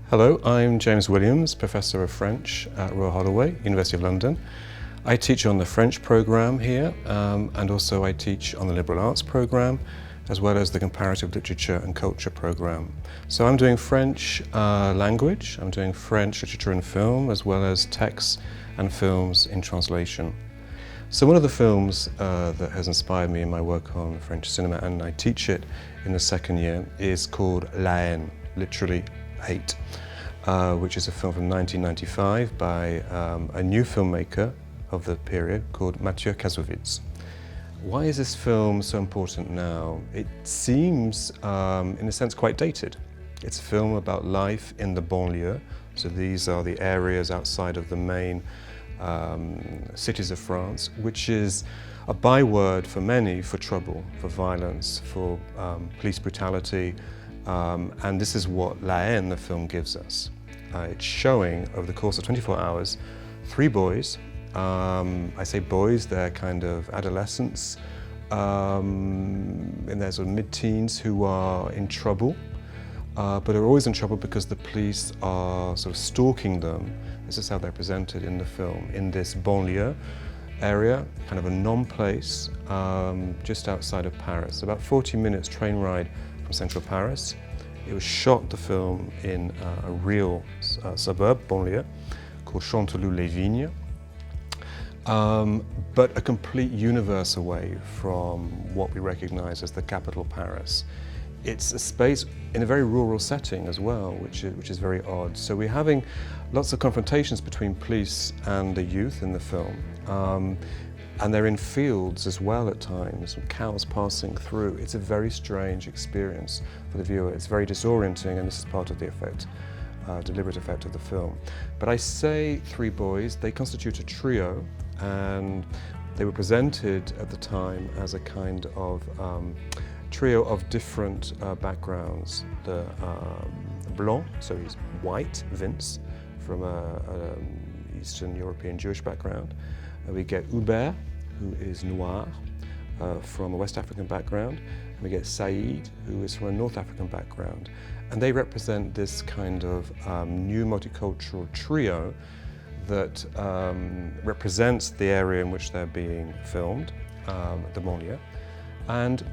Hello, I'm James Williams, Professor of French at Royal Holloway, University of London. I teach on the French programme here and also I teach on the Liberal Arts programme as well as the Comparative Literature and Culture programme. So I'm doing French language, I'm doing French literature and film as well as texts and films in translation. So one of the films that has inspired me in my work on French cinema, and I teach it in the second year, is called Haine, literally hate, which is a film from 1995 by a new filmmaker of the period called Mathieu Kassovitz. Why is this film so important now? It seems, in a sense, quite dated. It's a film about life in the banlieue, so these are the areas outside of the main cities of France, which is a byword for many for trouble, for violence, for police brutality, and this is what La Haine, the film, gives us. It's showing, over the course of 24 hours, 3 boys. I say boys, they're kind of adolescents in their sort of mid-teens who are in trouble, but are always in trouble because the police are sort of stalking them. This is how they're presented in the film, in this banlieue area, kind of a non-place, just outside of Paris. About 40 minutes train ride from central Paris. It was shot, the film, in a real suburb, banlieue, called Chanteloup-les-Vignes, but a complete universe away from what we recognize as the capital, Paris. It's a space in a very rural setting as well, which is very odd. So we're having lots of confrontations between police and the youth in the film. And they're in fields as well at times, with cows passing through. It's a very strange experience for the viewer. It's very disorienting, and this is part of the effect, deliberate effect of the film. But I say 3 boys, they constitute a trio, and they were presented at the time as a kind of trio of different backgrounds. The Blanc, so he's white, Vince, from an Eastern European Jewish background. We get Hubert, who is Noir, from a West African background. And we get Saïd, who is from a North African background. And they represent this kind of new multicultural trio that represents the area in which they're being filmed, the banlieue, and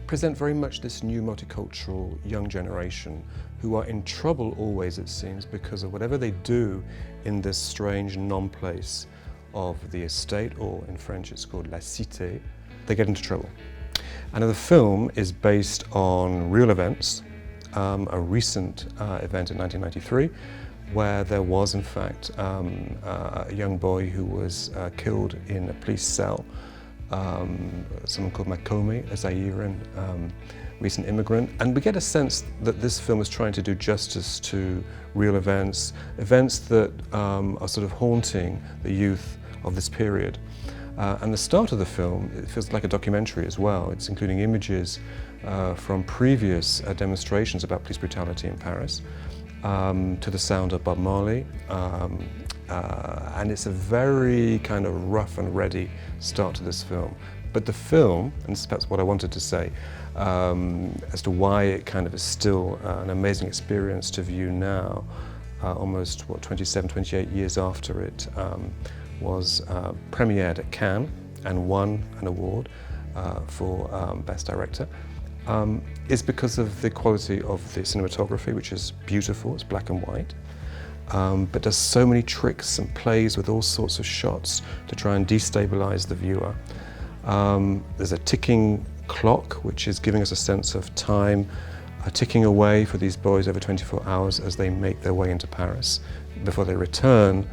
present very much this new multicultural young generation who are in trouble always, it seems, because of whatever they do in this strange non-place of the estate, or in French it's called la cité, they get into trouble. And the film is based on real events, a recent event in 1993, where there was in fact a young boy who was killed in a police cell. Someone called Makome, a Zairean recent immigrant, and we get a sense that this film is trying to do justice to real events, events that are sort of haunting the youth of this period. And the start of the film, it feels like a documentary as well. It's including images from previous demonstrations about police brutality in Paris, to the sound of Bob Marley. And it's a very kind of rough and ready start to this film. But the film, and this is perhaps what I wanted to say, as to why it kind of is still an amazing experience to view now, almost, 27, 28 years after it was premiered at Cannes and won an award for Best Director, is because of the quality of the cinematography, which is beautiful, it's black and white. But does so many tricks and plays with all sorts of shots to try and destabilize the viewer. There's a ticking clock, which is giving us a sense of time ticking away for these boys over 24 hours as they make their way into Paris before they return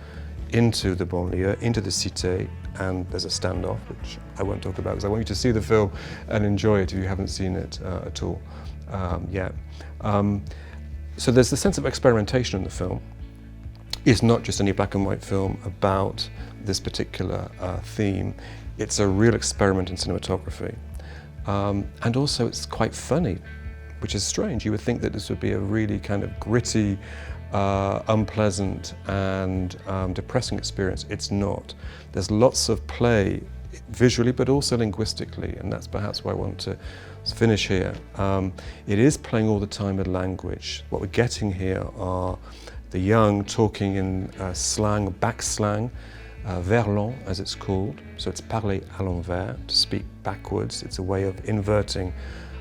into the banlieue, into the cité, and there's a standoff, which I won't talk about because I want you to see the film and enjoy it if you haven't seen it at all yet. So there's the sense of experimentation in the film. It's not just any black and white film about this particular theme. It's a real experiment in cinematography. And also it's quite funny, which is strange. You would think that this would be a really kind of gritty, unpleasant and depressing experience. It's not. There's lots of play visually but also linguistically, and that's perhaps why I want to finish here. It is playing all the time with language. What we're getting here are the young talking in slang, back slang, Verlo as it's called, so it's parler à l'envers, to speak backwards. It's a way of inverting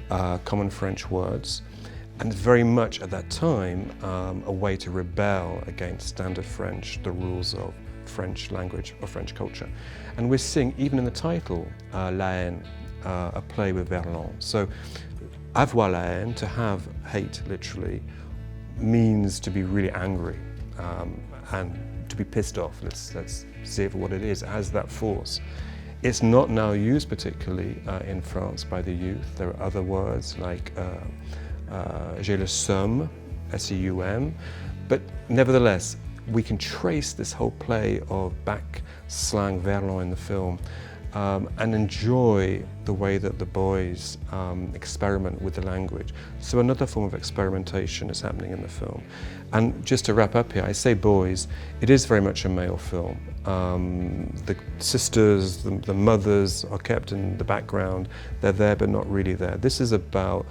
common French words, and very much at that time a way to rebel against standard French, the rules of French language or French culture. And we're seeing, even in the title, La Haine, a play with Verlo. So, avoir la haine, to have hate literally, means to be really angry and to be pissed off. Let's see it for what it is, as that force. It's not now used particularly in France by the youth. There are other words like j'ai le seum, S-E-U-M, but nevertheless, we can trace this whole play of back slang Verlo in the film and enjoy the way that the boys experiment with the language. So another form of experimentation is happening in the film. And just to wrap up here, I say boys, it is very much a male film. The sisters, the mothers are kept in the background. They're there but not really there. This is about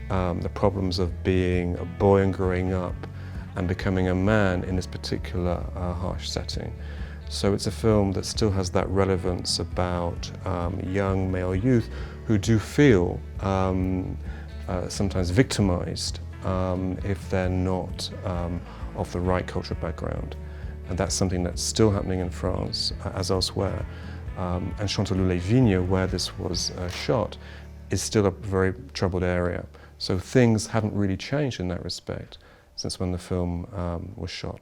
the problems of being a boy and growing up and becoming a man in this particular harsh setting. So it's a film that still has that relevance about young male youth who do feel sometimes victimized if they're not of the right cultural background. And that's something that's still happening in France as elsewhere. And Chanteloup-les-Vignes, where this was shot, is still a very troubled area. So things haven't really changed in that respect since when the film was shot.